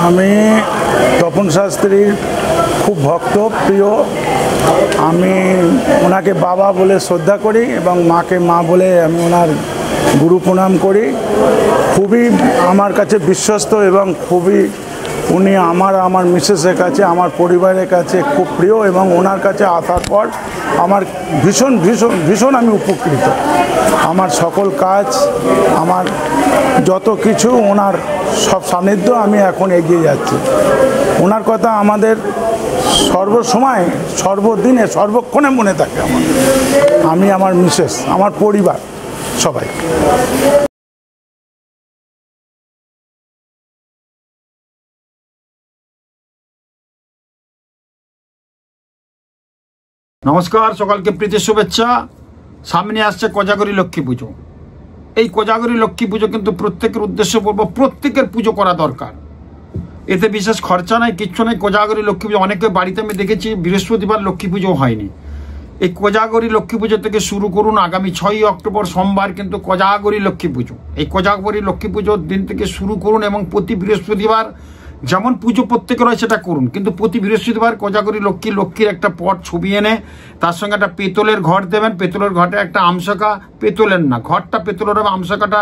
আমি তপন শাস্ত্রীর খুব ভক্ত প্রিয়। আমি ওনাকে বাবা বলে শ্রদ্ধা করি এবং মাকে মা বলে আমি ওনার গুরু প্রণাম করি। খুবই আমার কাছে বিশ্বস্ত এবং খুবই উনি আমার মিসেসের কাছে, আমার পরিবারের কাছে খুব প্রিয় এবং ওনার কাছে আসার পর আমার ভীষণ ভীষণ ভীষণ আমি উপকৃত। আমার সকল কাজ, আমার যত কিছু ওনার সব সান্নিধ্য আমি এখন এগিয়ে যাচ্ছি। ওনার কথা আমাদের সর্বসময়, সর্বদিনে, সর্বক্ষণে মনে থাকে আমি, আমার মিসেস, আমার পরিবার সবাই। নমস্কার, সকালকে প্রীতি শুভেচ্ছা। সামনে আসছে কোজাগরী লক্ষ্মী পুজো। এই কোজাগরী লক্ষ্মী পুজো কিন্তু প্রত্যেকের উদ্দেশ্যে বলবো, প্রত্যেকের পুজো করা দরকার। এতে বিশেষ খরচা নাই, কিচ্ছু নেই। কোজাগরী লক্ষ্মী পুজো অনেকের বাড়িতে আমি দেখেছি বৃহস্পতিবার লক্ষ্মী পুজো হয়নি। এই কোজাগরী লক্ষ্মী পুজো থেকে শুরু করুন। আগামী 6ই অক্টোবর সোমবার কিন্তু কোজাগরী লক্ষ্মী পুজো। এই কোজাগরী লক্ষ্মী পুজোর দিন থেকে শুরু করুন এবং প্রতি বৃহস্পতিবার যেমন পুজো প্রত্যেকের হয় সেটা করুন, কিন্তু প্রতি বৃহস্পতিবার কোজাগরী লক্ষ্মীর একটা পট ছবি এনে তার সঙ্গে একটা পেতলের ঘট দেবেন। পেতলের ঘটে একটা আমশাকা, পেতলের না, ঘরটা পেতলের হবে, আমশাকাটা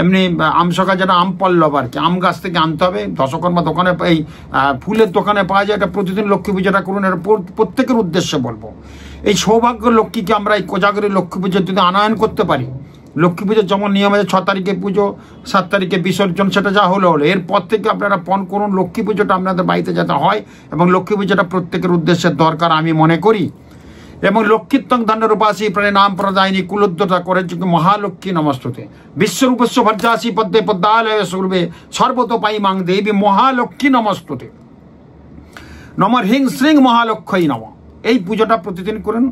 এমনি আমশাকা যেটা আম পল্লব আর কি, আম গাছ থেকে আনতে হবে। দশকর্মা দোকানে, এই ফুলের দোকানে পাওয়া যায়। এটা প্রতিদিন লক্ষ্মী পুজোটা করুন, এটা প্রত্যেকের উদ্দেশ্যে বলবো। এই সৌভাগ্য লক্ষ্মীকে আমরা এই কোজাগরী লক্ষ্মী পুজোর যদি আনয়ন করতে পারি, লক্ষ্মী পুজোর যেমন নিয়ম আছে 6 তারিখে পুজো, 7 তারিখে বিসর্জন, সেটা যা হলো এরপর থেকে আপনারা পণ করুন লক্ষ্মী পুজোটা আপনাদের বাড়িতে যাতে হয় এবং লক্ষ্মী পুজোটা প্রত্যেকের উদ্দেশ্যে দরকার আমি মনে করি। এবং লক্ষ্মীত্বং ধনের উপাসী প্রাণী নাম প্রদায়িনী কুলোদ্যতা করে যোগ্য মহালক্ষ্মী নমস্তুতে বিশ্বরূপস্য ভর্যাসী পদ্মে পদ্মালয় সূর্বে সর্বতোপাই মাং দেবী মহালক্ষ্মী নমস্তুতে নমঃ হ্রিং শ্রীং মহালক্ষ্মী নমঃ। এই পুজোটা প্রতিদিন করুন।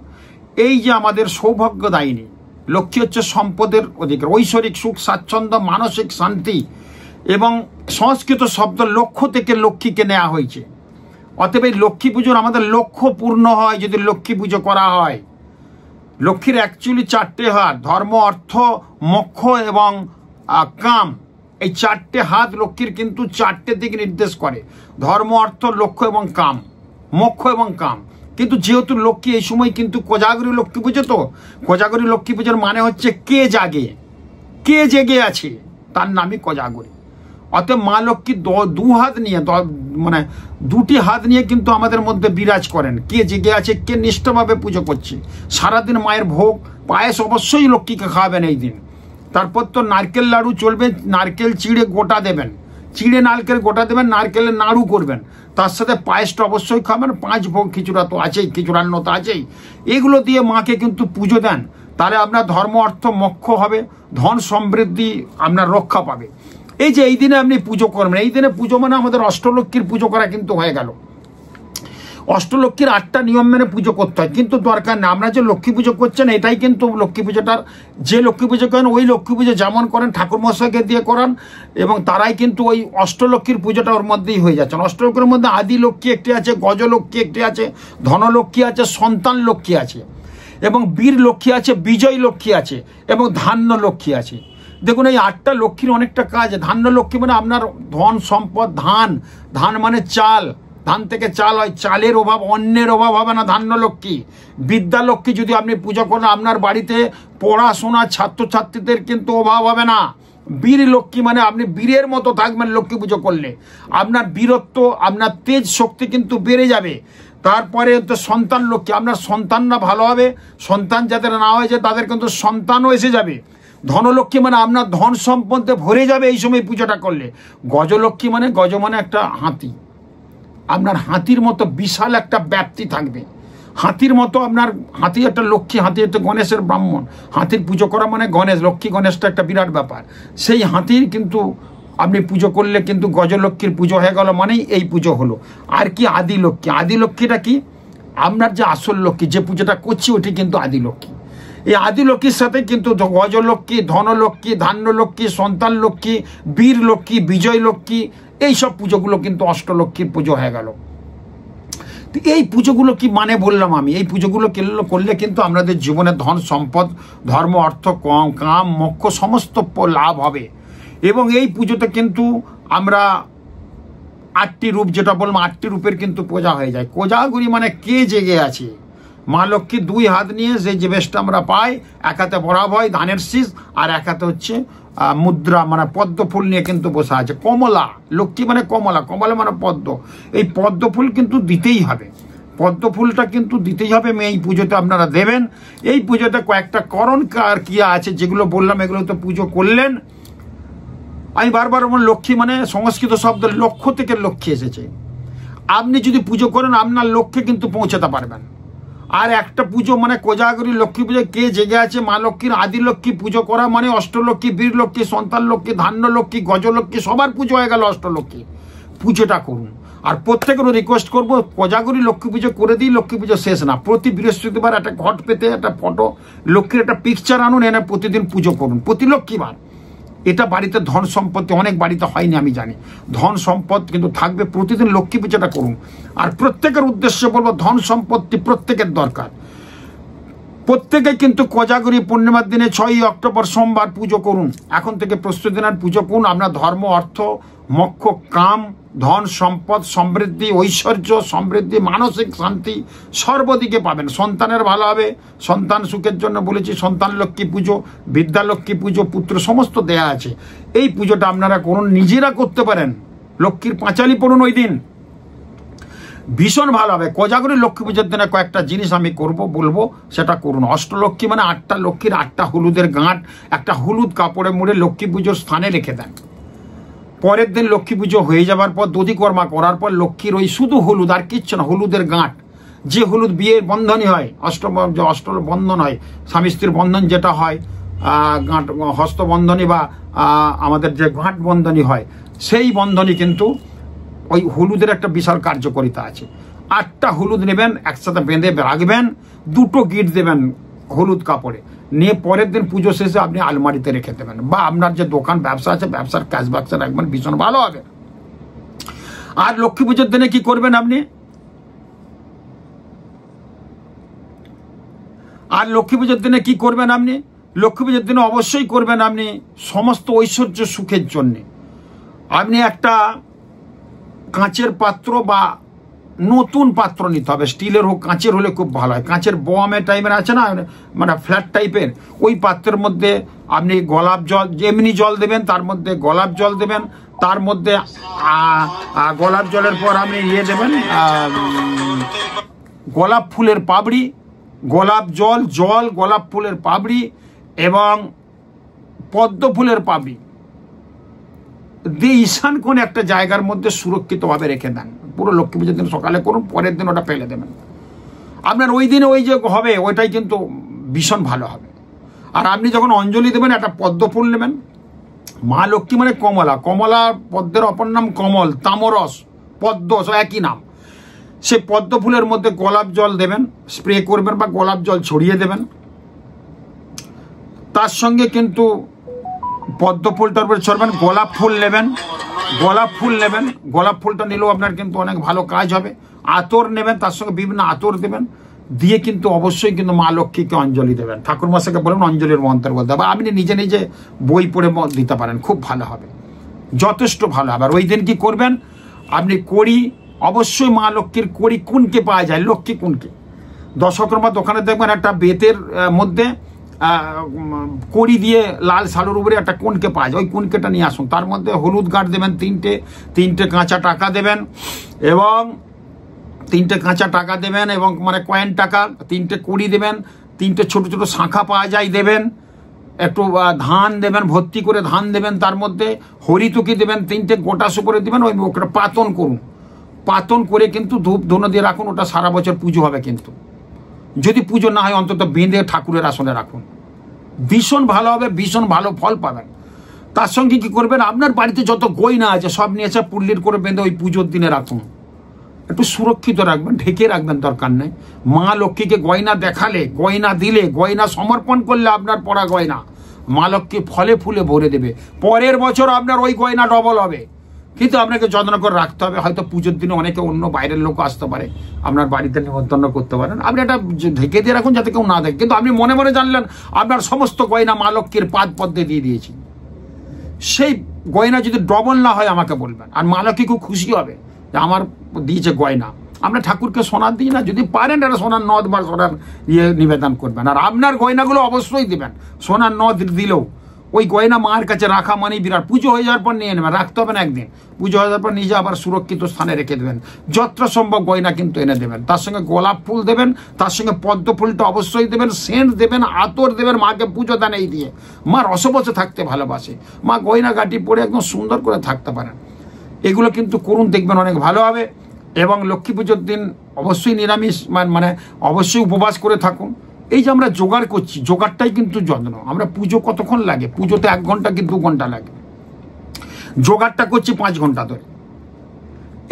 এই যে আমাদের সৌভাগ্যদায়িনী লক্ষ্মী হচ্ছে সম্পদের অধিকার, ঐশ্বরিক সুখ, স্বাচ্ছন্দ্য, মানসিক শান্তি এবং সংস্কৃত শব্দ লক্ষ্য থেকে লক্ষ্মীকে নেওয়া হয়েছে। অতএব এই লক্ষ্মী পুজোর আমাদের লক্ষ্য পূর্ণ হয় যদি লক্ষ্মী পুজো করা হয়। লক্ষ্মীর অ্যাকচুয়ালি 4টে হাত, ধর্ম, অর্থ, মোক্ষ এবং কাম। এই 4টে হাত লক্ষ্মীর কিন্তু 4টে দিক নির্দেশ করে, ধর্ম, অর্থ, লক্ষ্য এবং কাম, মোক্ষ এবং কাম। কিন্তু যেহেতু লক্ষ্মী এই সময় কিন্তু কোজাগরী লক্ষ্মী পুজো, তো কোজাগরী লক্ষ্মী পুজোর মানে হচ্ছে কে জাগে, কে জেগে আছে, তার নামই কোজাগরী। অতএব মা লক্ষ্মী 2 হাত নিয়ে, মানে 2টি হাত নিয়ে কিন্তু আমাদের মধ্যে বিরাজ করেন। কে জেগে আছে, কে নিষ্ঠভাবে পুজো করছে। সারাদিন মায়ের ভোগ পায়েস অবশ্যই লক্ষ্মীকে খাওয়াবেন এই দিন। তারপর তো নারকেল লাড়ু চলবে, নারকেল চিড়ে গোটা দেবেন, চিড়ে নারকেল গোটা দেবেন, নারকেলের নাড়ু করবেন, তার সাথে পায়েসটা অবশ্যই খাবেন। 5 ভোগ খিচুড়া তো আছেই, খিচুড়ান্ন তো আছেই। এগুলো দিয়ে মাকে কিন্তু পুজো দেন, তাহলে আপনার ধর্ম, অর্থ, মোক্ষ হবে, ধন সমৃদ্ধি আপনার রক্ষা পাবে। এই যে এই দিনে আপনি পুজো করবেন, এই দিনে পুজো মানে আমাদের অষ্টলক্ষ্মীর পুজো করা কিন্তু হয়ে গেল। অষ্টলক্ষ্মীর 8টা নিয়ম মেনে পুজো করতে হয়, কিন্তু দরকার নেই। আমরা যে লক্ষ্মী পুজো করছেন এটাই কিন্তু লক্ষ্মী পুজোটার, যে লক্ষ্মী পুজো করেন ওই লক্ষ্মী পুজো যেমন করেন ঠাকুরমশাইকে দিয়ে করান এবং তারাই কিন্তু ওই অষ্টলক্ষ্মীর পুজোটা ওর মধ্যেই হয়ে যাচ্ছেন। অষ্টলক্ষ্মীর মধ্যে আদি লক্ষ্মী একটি আছে, গজলক্ষ্মী একটি আছে, ধনলক্ষ্মী আছে, সন্তান লক্ষ্মী আছে এবং বীর লক্ষ্মী আছে, বিজয় লক্ষ্মী আছে এবং ধান্য লক্ষ্মী আছে। দেখুন এই 8টা লক্ষ্মীর অনেকটা কাজ। ধান্য লক্ষ্মী মানে আপনার ধন সম্পদ, ধান মানে চাল, ধান থেকে চাল হয়, চালের অভাব, অন্যের অভাব হবে না ধান্য লক্ষ্মী। বিদ্যা লক্ষ্মী যদি আপনি পুজো করেন আপনার বাড়িতে পড়াশোনা ছাত্রছাত্রীদের কিন্তু অভাব হবে না। বীর লক্ষ্মী মানে আপনি বীরের মতো থাকবেন লক্ষ্মী পুজো করলে, আপনার বীরত্ব, আপনার তেজ শক্তি কিন্তু বেড়ে যাবে। তারপরে হচ্ছে সন্তান লক্ষ্মী, আপনার সন্তানরা ভালো হবে, সন্তান যাদের না হয়েছে তাদের কিন্তু সন্তানও এসে যাবে। ধনলক্ষ্মী মানে আপনার ধন সম্পদে ভরে যাবে এই সময় পুজোটা করলে। গজলক্ষ্মী মানে, গজ মানে একটা হাতি, আপনার হাতির মতো বিশাল একটা ব্যাপ্তি থাকবে, হাতির মতো আপনার হাতি একটা লক্ষ্মী, হাতি একটা গণেশের ব্রাহ্মণ। হাতির পুজো করা মানে গণেশ, লক্ষ্মী গণেশটা একটা বিরাট ব্যাপার। সেই হাতির কিন্তু আপনি পুজো করলে কিন্তু গজলক্ষ্মীর পুজো হয়ে গেল, মানেই এই পুজো হলো। আর কি আদি লক্ষ্মী, আদি লক্ষ্মীটা কি, আপনার যে আসল লক্ষ্মী যে পুজোটা করছি ওটি কিন্তু আদি লক্ষ্মী। এই আদি লক্ষ্মীর সাথে কিন্তু গজলক্ষ্মী, ধনলক্ষ্মী, ধান্য লক্ষ্মী, সন্তান লক্ষ্মী, বীর লক্ষ্মী, বিজয় লক্ষ্মী, এইসব পুজোগুলো কিন্তু অষ্টলক্ষ্মীর পুজো হয়ে গেল। এই পুজোগুলো কি মানে বললাম আমি, এই পুজোগুলো করলে কিন্তু আমাদের জীবনে ধন সম্পদ, ধর্ম, অর্থ, কাম, মোক্ষ সমস্ত লাভ হবে। এবং এই পুজোতে কিন্তু আমরা 8টি রূপ যেটা বললাম 8টি রূপের কিন্তু পূজা হয়ে যায়। কোজাগরি মানে কে জেগে আছে। মা লক্ষ্মী 2 হাত নিয়ে যে বেশটা আমরা পাই, এক হাতে বরাভয় ধানের শীষ আর এক হাতে হচ্ছে মুদ্রা মানে পদ্ম ফুল নিয়ে কিন্তু বসে আছে। কমলা, লক্ষ্মী মানে কমলা, কমলা মানে পদ্ম। এই পদ্ম ফুল কিন্তু দিতেই হবে, পদ্ম ফুলটা কিন্তু দিতেই হবে। এই পুজোতে আপনারা দেবেন। এই পুজোতে কয়েকটা করণ ক্রিয়া আছে যেগুলো বললাম, এগুলো তো পুজো করলেন। আমি বারবার আমার লক্ষ্মী মানে সংস্কৃত শব্দ লক্ষ্য থেকে লক্ষ্মী এসেছে। আপনি যদি পুজো করেন আপনার লক্ষ্যে কিন্তু পৌঁছাতে পারবেন। আর একটা পুজো মানে কোজাগরী লক্ষ্মী পুজো কে জেগে আছে, মা লক্ষ্মীর আদি লক্ষ্মী পুজো করা মানে অষ্টলক্ষ্মী, বীর লক্ষ্মী, সন্তান লক্ষ্মী, ধান্য লক্ষ্মী, গজলক্ষ্মী সবার পুজো হয়ে গেল। অষ্টলক্ষ্মী পুজোটা করুন। আর প্রত্যেকেরও রিকোয়েস্ট করবো কোজাগরী লক্ষ্মী পুজো করে দিই। লক্ষ্মী পুজো শেষ না, প্রতি বৃহস্পতিবার একটা ঘট পেতে একটা ফটো লক্ষ্মীর একটা পিকচার আনুন, এনে প্রতিদিন পুজো করুন প্রতি লক্ষ্মীবার। এটা বাড়িতে ধন সম্পত্তি, অনেক বাড়িতে হয়নি আমি জানি, ধন সম্পদ কিন্তু থাকবে। প্রতিদিন লক্ষ্মী পুজোটা করুন। আর প্রত্যেকের উদ্দেশ্যে বলবো ধন সম্পত্তি প্রত্যেকের দরকার। প্রত্যেকে কিন্তু কোজাগরী পূর্ণিমার দিনে 6ই অক্টোবর সোমবার পুজো করুন। এখন থেকে প্রস্তুতি নেন, পুজো করুন। আপনার ধর্ম, অর্থ, মোক্ষ, কাম, ধন সম্পদ, সমৃদ্ধি, ঐশ্বর্য, সমৃদ্ধি, মানসিক শান্তি সর্বদিকে পাবেন। সন্তানের ভালো হবে, সন্তান সুখের জন্য বলেছি সন্তান লক্ষ্মী পুজো, বিদ্যা লক্ষ্মী পুজো, পুত্র সমস্ত দেয়া আছে। এই পুজোটা আপনারা করুন, নিজেরা করতে পারেন। লক্ষ্মীর পাঁচালি পড়ুন ওই দিন, ভীষণ ভালো হবে। কোজাগরী লক্ষ্মী পুজোর দিনে কয়েকটা জিনিস আমি বলবো, সেটা করুন। অষ্টলক্ষ্মী মানে 8টা লক্ষ্মীর 8টা হলুদের গাঁট একটা হলুদ কাপড়ে মুড়ে লক্ষ্মী পুজোর স্থানে রেখে দেন। পরের দিন লক্ষ্মী পুজো হয়ে যাবার পর দধিকর্মা করার পর লক্ষ্মীর ওই শুধু হলুদ আর কিচ্ছু না, হলুদের গাঁট, যে হলুদ বিয়ের বন্ধনই হয়, অষ্ট বন্ধন হয়, স্বামী স্ত্রীর বন্ধন যেটা হয়, গাঁট হস্তবন্ধনী বা আমাদের যে গাঁট বন্ধনী হয়, সেই বন্ধনী কিন্তু ওই হলুদের একটা বিশাল কার্যকারিতা আছে। 8টা হলুদ নেবেন, একসাথে বেঁধে রাখবেন, 2টো গিট দেবেন হলুদ কাপড়ে নিয়ে পরের দিন পুজো শেষে আপনি আলমারিতে রেখে দেবেন, বা আপনার যে দোকান ব্যবসা আছে ব্যবসার ক্যাশ বাক্সে রাখবেন, ভীষণ ভালো হবে। আর লক্ষ্মী পুজোর দিনে কি করবেন আপনি, লক্ষ্মী পুজোর দিনে অবশ্যই করবেন আপনি সমস্ত ঐশ্বর্য সুখের জন্য আপনি একটা কাঁচের পাত্র বা নতুন পাত্র নিতে হবে। স্টিলের হোক, কাঁচের হলে খুব ভালো হয়। কাঁচের বোয়ামে টাইপের আছে না, মানে ফ্ল্যাট টাইপের, ওই পাত্রের মধ্যে আপনি গোলাপ জল, যেমনি জল দেবেন তার মধ্যে গোলাপ জল দেবেন, তার মধ্যে গোলাপ জলের পর আপনি দেবেন গোলাপ ফুলের পাপড়ি, গোলাপ জল, গোলাপ ফুলের পাপড়ি এবং পদ্ম ফুলের পাপড়ি দিয়ে ঈশান কোণে একটা জায়গার মধ্যে সুরক্ষিতভাবে রেখে দেন। পুরো লক্ষ্মী পুজোর দিন সকালে করুন, পরের দিন ওটা ফেলে দেবেন। আপনার ওই দিনে ওই যে হবে ওইটাই কিন্তু ভীষণ ভালো হবে। আর আপনি যখন অঞ্জলি দেবেন একটা পদ্ম ফুল নেবেন। মা লক্ষ্মী মানে কমলা, কমলা পদ্মের অপর নাম কমল, তামরস, পদ্ম একই নাম। সে পদ্ম ফুলের মধ্যে গোলাপ জল দেবেন, স্প্রে করবেন বা গোলাপ জল ছড়িয়ে দেবেন। তার সঙ্গে কিন্তু পদ্ম ফুলটার উপরে ছড়বেন, গোলাপ ফুল নেবেন, গোলাপ ফুলটা নিলেও আপনার কিন্তু অনেক ভালো কাজ হবে। আতর নেবেন, তার সঙ্গে বিভিন্ন আতর দেবেন, দিয়ে কিন্তু অবশ্যই কিন্তু মা লক্ষ্মীকে অঞ্জলি দেবেন। ঠাকুর মশাইকে বলবেন অঞ্জলির মন্ত্র বলতে হবে, আপনি নিজে নিজে বই পড়ে দিতে পারেন, খুব ভালো হবে, যথেষ্ট ভালো হবে। আর ওই দিন কি করবেন আপনি, কড়ি, অবশ্যই মা লক্ষ্মীর কড়ি কুনকে পাওয়া যায়, লক্ষ্মী কুনকে। দশকর্মা দোকানে দেখবেন একটা বেতের মধ্যে কড়ি দিয়ে লাল শালুর উপরে একটা কুনকে পাওয়া যায়, ওই কুনকেটা নিয়ে আসুন। তার মধ্যে হলুদ গাঁট দেবেন, তিনটে কাঁচা টাকা দেবেন এবং 3টে কাঁচা টাকা দেবেন এবং মানে কয়েন টাকা, 3টে কড়ি দেবেন, 3টে ছোট ছোট শাঁখা পাওয়া যায় দেবেন, একটু ধান দেবেন, ভর্তি করে ধান দেবেন, তার মধ্যে হরিতুকি দেবেন, 3টে গোটা সুপারি দেবেন। ওই ওটা পাতন করুন, পাতন করে কিন্তু ধূপ ধুনো দিয়ে রাখুন, ওটা সারা বছর পুজো হবে। কিন্তু যদি পুজো না হয় অন্তত বেঁধে ঠাকুরের আসনে রাখুন, ভীষণ ভালো হবে, ভীষণ ভালো ফল পাবেন। তার সঙ্গে কি করবেন, আপনার বাড়িতে যত গয়না আছে সব নিয়ে এসে পুল্লির করে বেঁধে ওই পুজোর দিনে রাখুন, একটু সুরক্ষিত রাখবেন, ঢেকে রাখবেন, দরকার নেই। মা লক্ষ্মীকে গয়না দেখালে, গয়না দিলে, গয়না সমর্পণ করলে আপনার পরা গয়না মা লক্ষ্মী ফলে ফুলে ভরে দেবে। পরের বছর আপনার ওই গয়না ডবল হবে, কিন্তু আপনাকে যত্ন করে রাখতে হবে। হয়তো পুজোর দিনে অনেকে অন্য বাইরের লোক আসতে পারে, আপনার বাড়িতে নিমন্ত্রণ করতে পারেন, আপনি এটা ঢেকে দিয়ে রাখুন যাতে কেউ না দেখে। কিন্তু আপনি মনে মনে জানলেন আপনার সমস্ত গয়না মা লক্ষ্মীর পাদ পদ্মে দিয়ে দিয়েছি, সেই গয়না যদি ডবল না হয় আমাকে বলবেন, আর মা লক্ষ্মী খুব খুশি হবে যে আমার দিয়েছে গয়না। আমরা ঠাকুরকে সোনার দিই না, যদি পারেন এটা সোনার নদ বা সোনার নিবেদন করবেন। আর আপনার গয়নাগুলো অবশ্যই দিবেন, সোনার নদ দিলেও ওই গয়না মায়ের কাছে রাখা মানে বিরাট। পুজো হয়ে যাওয়ার পর নিয়ে নেবেন, রাখতে হবে না একদিন, পুজো হয়ে যাওয়ার পর নিজে আবার সুরক্ষিত স্থানে রেখে দেবেন। যতটা সম্ভব গয়না কিন্তু এনে দেবেন, তার সঙ্গে গোলাপ ফুল দেবেন, তার সঙ্গে পদ্ম ফুলটা অবশ্যই দেবেন, সেন্ট দেবেন, আতর দেবেন। মাকে পুজো দেন এই দিয়ে। মা রসবসে থাকতে ভালোবাসে, মা গয়না গাটি পরে একদম সুন্দর করে থাকতে পারেন। এগুলো কিন্তু করুন, দেখবেন অনেক ভালো হবে। এবং লক্ষ্মী পুজোর দিন অবশ্যই নিরামিষ মানে অবশ্যই উপবাস করে থাকুন। এই যে আমরা জোগাড় করছি, জোগাড়টাই কিন্তু যত্ন। আমরা পুজো কতক্ষণ লাগে? পুজোতে 1 ঘন্টা কি 2 ঘন্টা লাগে, জোগাড়টা করছি 5 ঘন্টা ধরে।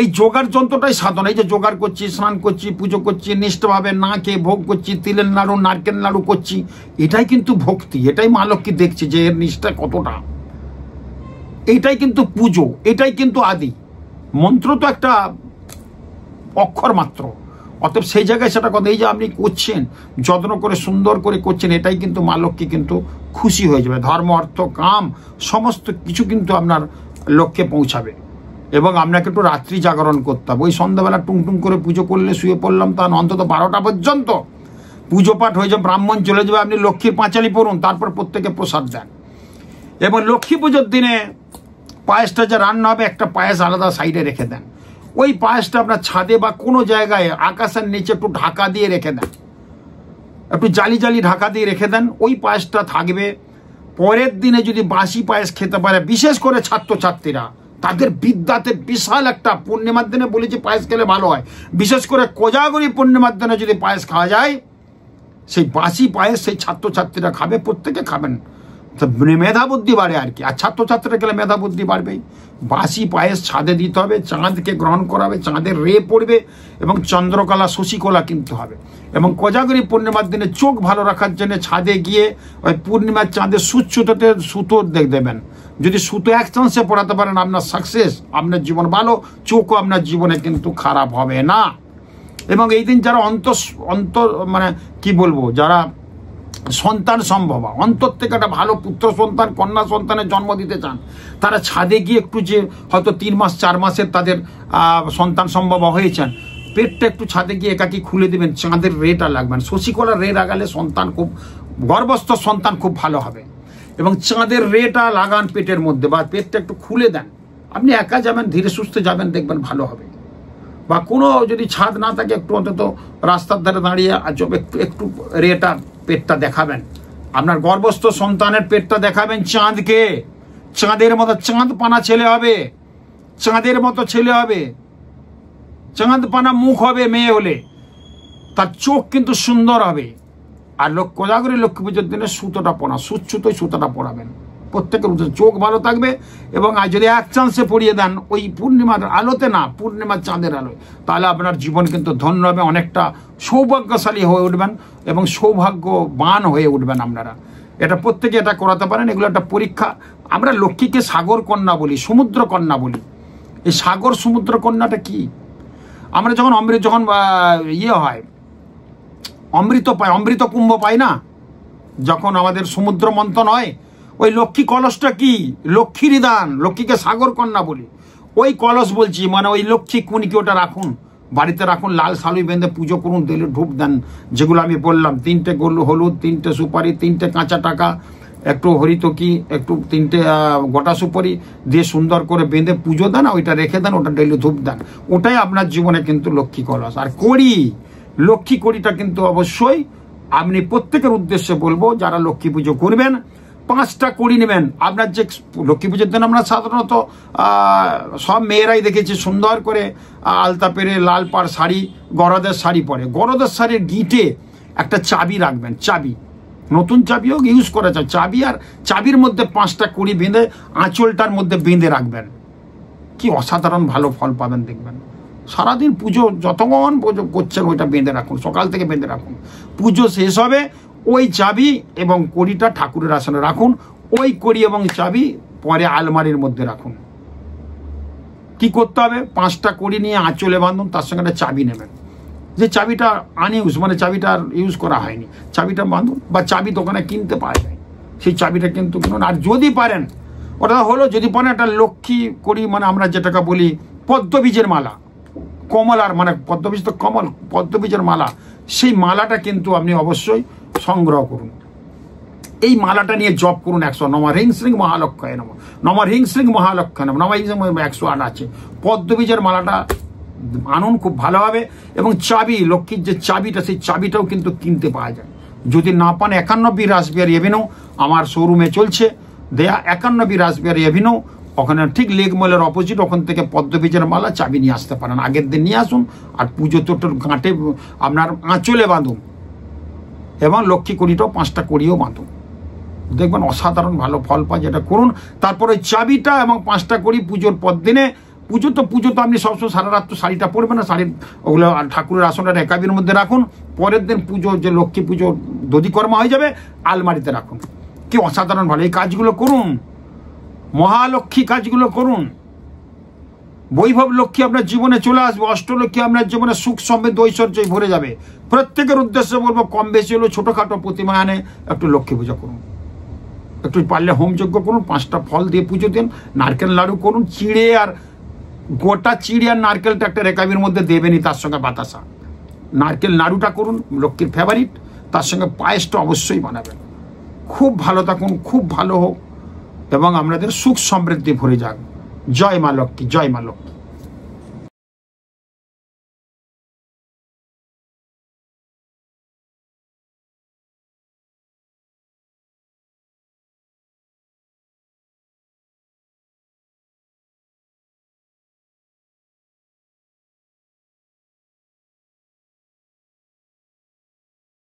এই জোগাড় যন্ত্রটাই সাধন। এই যে জোগাড় করছি, স্নান করছি, পুজো করছি, নিষ্ঠভাবে না খেয়ে ভোগ করছি, তিলের নাড়ু নারকেল নাড়ু করছি, এটাই কিন্তু ভক্তি। এটাই মা লক্ষ্মী দেখছে যে এর নিষ্ঠা কতটা। এইটাই কিন্তু পুজো, এটাই কিন্তু আদি। মন্ত্র তো একটা অক্ষর মাত্র, অতএব সেই জায়গায় সেটা কথা। এই যে আপনি করছেন, যত্ন করে সুন্দর করে করছেন, এটাই কিন্তু মা লক্ষ্মী কিন্তু খুশি হয়ে যাবে। ধর্ম অর্থ কাম সমস্ত কিছু কিন্তু আপনার লক্ষ্যে পৌঁছাবে। এবং আপনাকে একটু রাত্রি জাগরণ করতে হবে। ওই সন্ধ্যাবেলা টুংটুং করে পুজো করলে শুয়ে পড়লাম, তা অন্তত 12টা পর্যন্ত পুজো পাঠ হয়ে যাবে, ব্রাহ্মণ চলে যাবে, আপনি লক্ষ্মীর পাঁচালি পড়ুন, তারপর প্রত্যেকে প্রসাদ দেন। এবং লক্ষ্মী পুজোর দিনে পায়েসটা যে রান্না হবে, একটা পায়েস আলাদা সাইডে রেখে দেন। ওই পায়েসটা আপনার ছাদে বা কোনো জায়গায় আকাশের নিচে একটু ঢাকা দিয়ে রেখে দেন, একটু জালি জালি ঢাকা দিয়ে রেখে দেন। ওই পায়েসটা থাকবে। পরের দিনে যদি বাসি পায়েস খেতে পারে, বিশেষ করে ছাত্রছাত্রীরা, তাদের বিদ্যাতে বিশাল একটা, পূর্ণিমার দিনে বলেছি পায়েস খেলে ভালো হয়, বিশেষ করে কোজাগরী পূর্ণিমার দিনে যদি পায়েস খাওয়া যায়, সেই বাসি পায়েস সেই ছাত্রছাত্রীরা খাবে, প্রত্যেকে খাবেন, মেধা বুদ্ধি বাড়ে আর কি। আর ছাত্রছাত্রীরা গেলে মেধা বুদ্ধি বাড়বেই। বাসি পায়েস ছাদে দিতে হবে, চাঁদকে গ্রহণ করাবে, চাঁদের রে পড়বে এবং চন্দ্রকলা শশীকলা কিনতে হবে। এবং কোজাগরী পূর্ণিমার দিনে চোখ ভালো রাখার জন্য ছাদে গিয়ে ওই পূর্ণিমার চাঁদের সুতোতে সুতো দেবেন। যদি সুতো 1 চান্সে পড়াতে পারেন, আপনার সাকসেস, আপনার জীবন ভালো, চোখও আপনার জীবনে কিন্তু খারাপ হবে না। এবং এই দিন যারা অন্তর মানে কি বলবো, যারা সন্তান সম্ভব, অন্তর থেকে একটা ভালো পুত্র সন্তান কন্যা সন্তানের জন্ম দিতে চান, তারা ছাদে গিয়ে একটু, যে হয়তো 3 মাস 4 মাসের তাদের সন্তান সম্ভব হয়েছেন, পেটটা একটু ছাদে গিয়ে একাকি খুলে দেবেন, চাঁদের রেটা লাগবেন। শশীকলার রে লাগালে সন্তান খুব, গর্ভস্থ সন্তান খুব ভালো হবে। এবং চাঁদের রেটা লাগান পেটের মধ্যে, বা পেটটা একটু খুলে দেন। আপনি একা যাবেন, ধীরে সুস্থে যাবেন, দেখবেন ভালো হবে। বা কোনো যদি ছাদ না থাকে, একটু অন্তত রাস্তার ধারে দাঁড়িয়ে একটু রেটা পেটটা দেখাবেন, আপনার গর্ভস্থ সন্তানের পেটটা দেখাবেন চাঁদকে। চাঁদের মতো চাঁদ পানা ছেলে হবে, চাঁদের মতো ছেলে হবে, চাঁদ পানা মুখ হবে মেয়ে হলে, তার চোখ কিন্তু সুন্দর হবে। আর কোজাগরী লক্ষ্মী পুজোর দিনে সুতোটা পড়া, সুতোই সুতোটা পড়াবেন, প্রত্যেকের চোখ ভালো থাকবে। এবং আর যদি 1 চান্সে পড়িয়ে দেন ওই পূর্ণিমার আলোতে না, পূর্ণিমার চাঁদের আলোয়, তাহলে আপনার জীবন কিন্তু ধন্য হবে, অনেকটা সৌভাগ্যশালী হয়ে উঠবেন এবং সৌভাগ্যবান হয়ে উঠবেন আপনারা। এটা প্রত্যেকে এটা করাতে পারেন। এগুলো একটা পরীক্ষা। আমরা লক্ষ্মীকে সাগর কন্যা বলি, সমুদ্র কন্যা বলি। এই সাগর সমুদ্র কন্যাটা কি? আমরা যখন যখন ইয়ে হয়, অমৃত পাই, অমৃত কুম্ভ পাই না, যখন আমাদের সমুদ্র মন্থন হয়, ওই লক্ষ্মী কলসটা কি? লক্ষ্মীর দান, লক্ষ্মীকে সাগর কন্যা বলি। ওই কলস বলছি, মানে ওই লক্ষ্মী কুনিকে ওটা রাখুন, বাড়িতে রাখুন, লাল শালুই বেঁধে পুজো করুন, দিলে ঢুক দেন। যেগুলো আমি বললাম, 3টে হলুদ, 3টে সুপারি, 3টে কাঁচা টাকা, একটু হরিতকি, একটু 3টে গোটা সুপারি দিয়ে সুন্দর করে বেঁধে পুজো দেন, ওইটা রেখে দেন, ওটা ডেলি ধূপ দেন। ওটাই আপনার জীবনে কিন্তু লক্ষ্মী কলস। আর কড়ি, লক্ষ্মী কড়িটা কিন্তু অবশ্যই আপনি প্রত্যেকের উদ্দেশ্যে বলবো, যারা লক্ষ্মী পুজো করবেন 5টা কড়ি নেবেন। আপনার যে লক্ষ্মী পুজোর দিন আমরা সাধারণত সব মেয়েরাই দেখেছি সুন্দর করে আলতা পেরে লাল পাড় শাড়ি, গরদের শাড়ি পরে, গরদের শাড়ির গিঁটে একটা চাবি রাখবেন। চাবি, নতুন চাবিও ইউজ করা যায়, চাবি, আর চাবির মধ্যে 5টা কড়ি বেঁধে আঁচলটার মধ্যে বেঁধে রাখবেন। কি অসাধারণ ভালো ফল পাবেন দেখবেন। সারাদিন পুজো যতক্ষণ পুজো করছেন ওইটা বেঁধে রাখুন, সকাল থেকে বেঁধে রাখুন। পুজো শেষ হবে, ওই চাবি এবং কড়িটা ঠাকুরের আসনে রাখুন। ওই কড়ি এবং চাবি পরে আলমারির মধ্যে রাখুন। কি করতে হবে? 5টা কড়ি নিয়ে আঁচলে বাঁধুন, তার সঙ্গে একটা চাবি নেবেন, যে চাবিটা আনইউজ, মানে চাবিটা আর ইউজ করা হয়নি, চাবিটা বাঁধুন। বা চাবি দোকানে কিনতে পাওয়া যায়, সেই চাবিটা কিন্তু কিনুন। আর যদি পারেন ওটা হলো যদি পারেন একটা লক্ষ্মী করি, মানে আমরা যেটাকে বলি পদ্মবীজের মালা, কমলার মানে পদ্মবীজ তো কমল, পদ্মবীজের মালা, সেই মালাটা কিন্তু আপনি অবশ্যই সংগ্রহ করুন। এই মালাটা নিয়ে জপ করুন 100, নম হ্রিং শ্রীং মহালক্ষ্যায় নম, নম হ্রিং শ্রীং মহালক্ষ্যায় নম, নম হ্রিং শ্রীং 108 আছে। পদ্মবীজের মালাটা আনুন, খুব ভালো হবে। এবং চাবি, লক্ষ্মীর যে চাবিটা, সেই চাবিটাও কিন্তু কিনতে পাওয়া যায়। যদি না পান 51 রাসবিহারী এভিনিউ আমার শোরুমে চলছে দেয়া, 51 রাসবিহারী এভিনিউ, ওখানে ঠিক লেক মলের অপোজিট, ওখান থেকে পদ্মবীজের মালা চাবি নিয়ে আসতে পারেন। আগের দিন নিয়ে আসুন, আর পুজো তোটোর ঘাটে আপনার আঁচলে বাঁধুন, এবং লক্ষ্মী কড়িটাও 5টা কড়িও বাঁধুন, দেখবেন অসাধারণ ভালো ফল পায়। যেটা করুন। তারপরে চাবিটা এবং 5টা কড়ি পুজোর পর দিনে, পুজো তো আপনি সবসময় সারা রাত তো শাড়িটা পরবেন না, শাড়ির ওগুলো ঠাকুরের আসনটা রেকাবির মধ্যে রাখুন। পরের দিন পুজো, যে লক্ষ্মী পুজো দধিকর্মা হয়ে যাবে, আলমারিতে রাখুন। কি অসাধারণ ভালো, এই কাজগুলো করুন, মহালক্ষ্মী কাজগুলো করুন। বৈভব লক্ষ্মী আপনার জীবনে চলে আসবে, অষ্টলক্ষ্মী আপনার জীবনে সুখ সমৃদ্ধ ঐশ্বর্যই ভরে যাবে। প্রত্যেকের উদ্দেশ্যে বলবো, কম বেশি হলেও ছোটোখাটো প্রতিমা আনে একটু লক্ষ্মী পুজো করুন, একটু পারলে হোমযজ্ঞ করুন, 5টা ফল দিয়ে পুজো দিন, নারকেল নাড়ু করুন, চিড়ে আর গোটা চিড়ে আর নারকেলটা একটা রেকাবির মধ্যে দেবেনই, তার সঙ্গে বাতাসা। নারকেল নাড়ুটা করুন, লক্ষ্মীর ফেভারিট, তার সঙ্গে পায়েসটা অবশ্যই বানাবেন। খুব ভালো থাকুন, খুব ভালো হোক, এবং আপনাদের সুখ সমৃদ্ধি ভরে যাক। জয় মা লক্ষ্মী, জয় মা লক্ষ্মী।